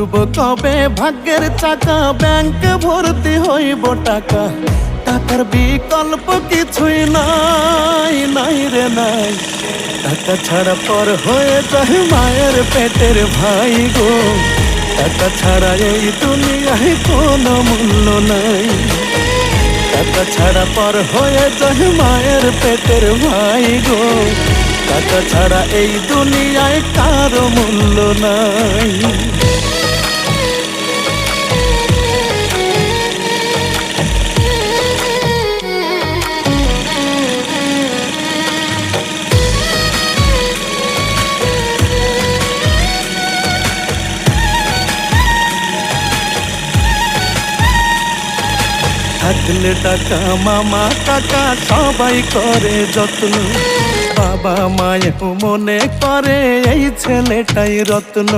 কবে ভাগ্যের চাকা ব্যাংক ভর্তি হইব টাকা, টাকার বিকল্প কিছুই নাই, নাই রে নাই। টাকা ছাড়া পর হয়ে যায় মায়ের পেটের ভাই গো, টাকা ছাড়া এই দুনিয়ায় কোনো মূল্য নাই। টাকা ছাড়া পর হয়ে যায় মায়ের পেটের ভাই গো, টাকা ছাড়া এই দুনিয়ায় কারো মূল্য নাই। থাকলে টাকা মামা কাকা সবাই করে যত্ন, বাবা মায়েও মনে করে এই ছেলেটাই রত্ন।